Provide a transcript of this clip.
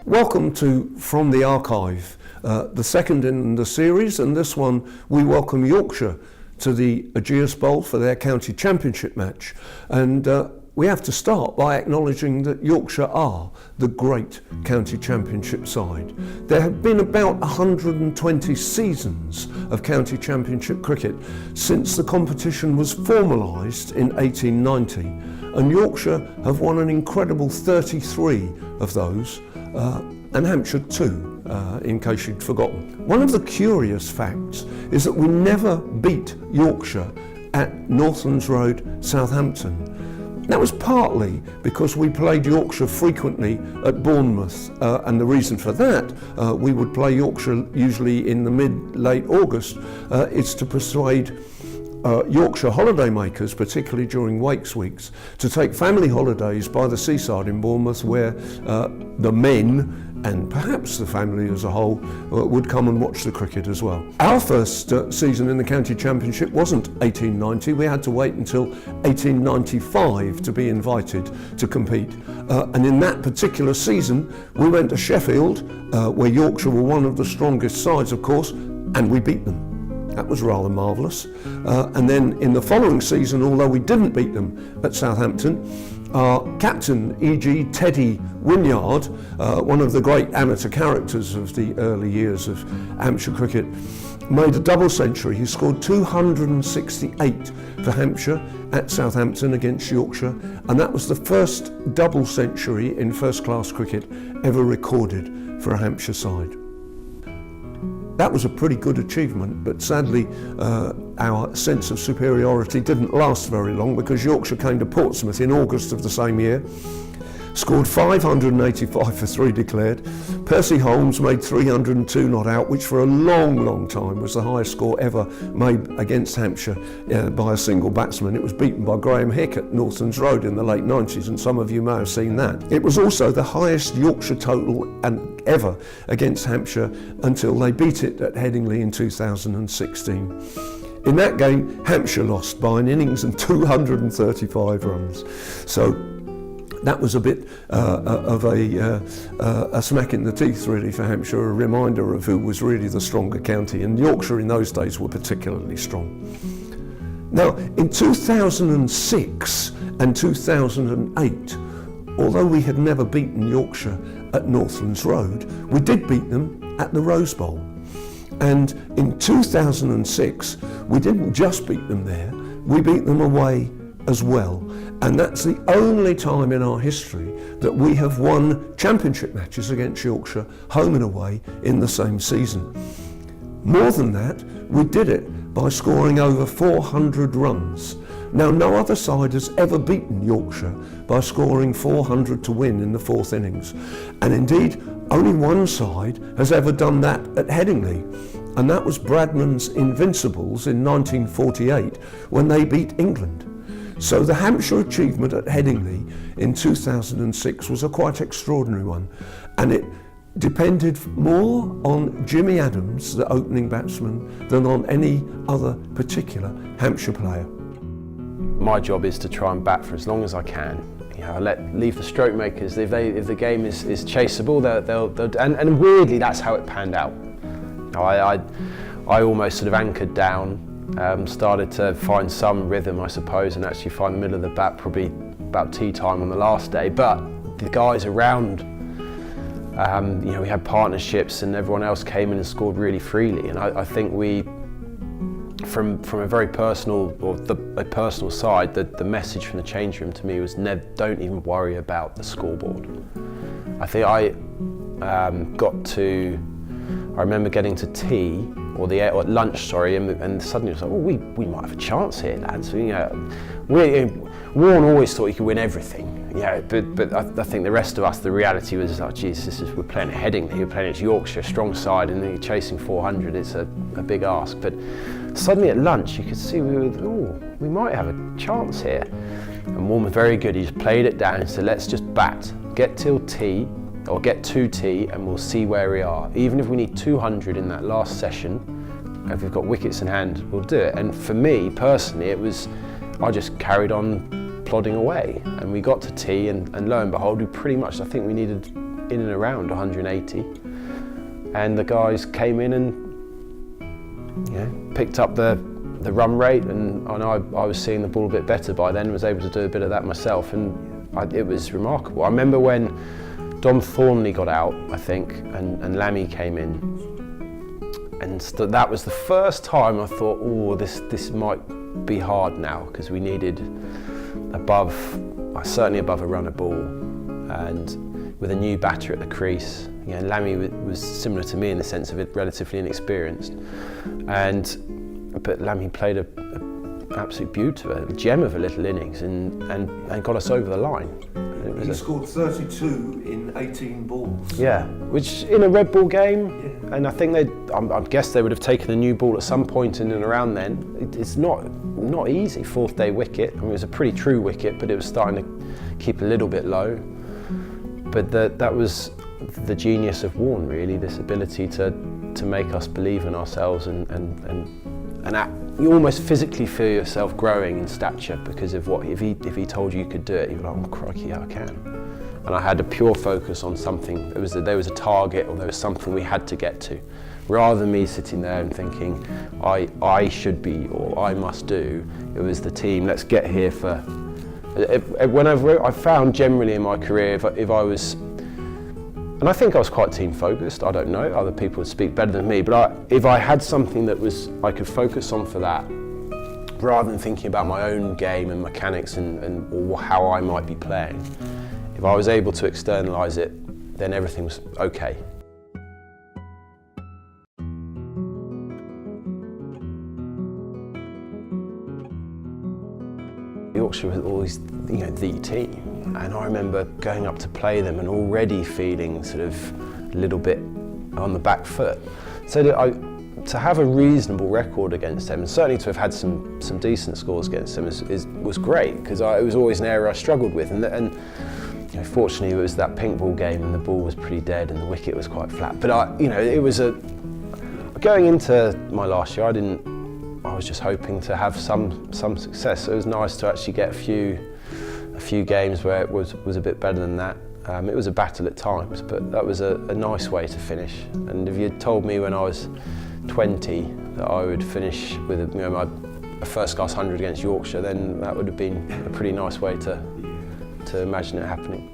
Welcome to From the Archive, the second in the series, and this one we welcome Yorkshire to the Ageas Bowl for their county championship match. And we have to start by acknowledging that Yorkshire are the great county championship side. There have been about 120 seasons of county championship cricket since the competition was formalised in 1890, and Yorkshire have won an incredible 33 of those, and Hampshire too, in case you'd forgotten. One of the curious facts is that we never beat Yorkshire at Northlands Road, Southampton. That was partly because we played Yorkshire frequently at Bournemouth, and the reason for that, we would play Yorkshire usually in the mid-late August, is to persuade Yorkshire holidaymakers, particularly during Wakes weeks, to take family holidays by the seaside in Bournemouth, where the men and perhaps the family as a whole would come and watch the cricket as well. Our first season in the county championship wasn't 1890, we had to wait until 1895 to be invited to compete. And in that particular season, we went to Sheffield, where Yorkshire were one of the strongest sides, of course, and we beat them. That was rather marvellous. And then in the following season, although we didn't beat them at Southampton, our captain, E.G. Teddy Wynyard, one of the great amateur characters of the early years of Hampshire cricket, made a double century. He scored 268 for Hampshire at Southampton against Yorkshire, and that was the first double century in first-class cricket ever recorded for a Hampshire side. That was a pretty good achievement, but sadly our sense of superiority didn't last very long, because Yorkshire came to Portsmouth in August of the same year, scored 585 for 3 declared. Percy Holmes made 302 not out, which for a long time was the highest score ever made against Hampshire by a single batsman. It was beaten by Graham Hick at Northlands Road in the late 90s, and some of you may have seen that. It was also the highest Yorkshire total ever against Hampshire until they beat it at Headingley in 2016. In that game, Hampshire lost by an innings and 235 runs. So that was a bit of a smack in the teeth really for Hampshire, a reminder of who was really the stronger county, and Yorkshire in those days were particularly strong. Now in 2006 and 2008, although we had never beaten Yorkshire at Northlands Road, we did beat them at the Rose Bowl. And in 2006, we didn't just beat them there, we beat them away as well. And that's the only time in our history that we have won championship matches against Yorkshire, home and away, in the same season. More than that, we did it by scoring over 400 runs. Now, no other side has ever beaten Yorkshire by scoring 400 to win in the fourth innings. And indeed, only one side has ever done that at Headingley, and that was Bradman's Invincibles in 1948 when they beat England. So the Hampshire achievement at Headingley in 2006 was a quite extraordinary one, and it depended more on Jimmy Adams, the opening batsman, than on any other particular Hampshire player. My job is to try and bat for as long as I can. You know, leave the stroke makers. If the game is chaseable, they'll and weirdly that's how it panned out. You know, I almost sort of anchored down, started to find some rhythm, I suppose, and actually find the middle of the bat probably about tea time on the last day. But the guys around, you know, we had partnerships, and everyone else came in and scored really freely. And I think we, from a very personal, or a personal side, the message from the change room to me was don't even worry about the scoreboard. I think I remember getting to tea, or lunch, sorry, and suddenly it was like, oh, we might have a chance here, lads. You know, Warren always thought he could win everything. Yeah, but I think the rest of us, the reality was, oh, geez, we're playing at Headingley, we're playing at Yorkshire, strong side, and then you're chasing 400. It's a big ask. But suddenly at lunch, you could see we might have a chance here. And Warren was very good. He just played it down and said, let's just bat, get till tea, or get to tea, and we'll see where we are. Even if we need 200 in that last session, if we've got wickets in hand, we'll do it. And for me personally, I just carried on plodding away, and we got to tea, and lo and behold, we pretty much, I think we needed in and around 180, and the guys came in and picked up the run rate, and I was seeing the ball a bit better by then, was able to do a bit of that myself, and it was remarkable. I remember when Dom Thornley got out, I think, and Lammy came in, and that was the first time I thought, oh, this might be hard now, because we needed certainly above a runner ball, and with a new batter at the crease. Lammy was similar to me in the sense of it relatively inexperienced, but Lammy played a absolute beauty, a gem of a little innings, and got us over the line. He scored 32 in 18 balls. Yeah, which in a red ball game, and I think I guess they would have taken a new ball at some point in and around then. It's not easy. 4th day wicket. I mean, it was a pretty true wicket, but it was starting to keep a little bit low. But that was the genius of Warne, really. This ability to make us believe in ourselves and you almost physically feel yourself growing in stature because of what if he told you could do it, you'd be like, oh crikey, yeah, I can. And I had a pure focus on something. There was a target, or there was something we had to get to, rather than me sitting there and thinking I should be or I must do. It was the team. Let's get here for. Whenever I found generally in my career, if I was. And I think I was quite team focused, I don't know, other people would speak better than me, but if I had something that I could focus on for that, rather than thinking about my own game and mechanics or how I might be playing, if I was able to externalise it, then everything was okay. Yorkshire was always, the team. And I remember going up to play them and already feeling sort of a little bit on the back foot. So to have a reasonable record against them, and certainly to have had some decent scores against them was great, because it was always an area I struggled with. And fortunately it was that pink ball game and the ball was pretty dead and the wicket was quite flat. But it was going into my last year, I was just hoping to have some success. So it was nice to actually get a few games where it was a bit better than that. It was a battle at times, but that was a nice way to finish. And if you'd told me when I was 20 that I would finish with my first class 100 against Yorkshire, then that would have been a pretty nice way to imagine it happening.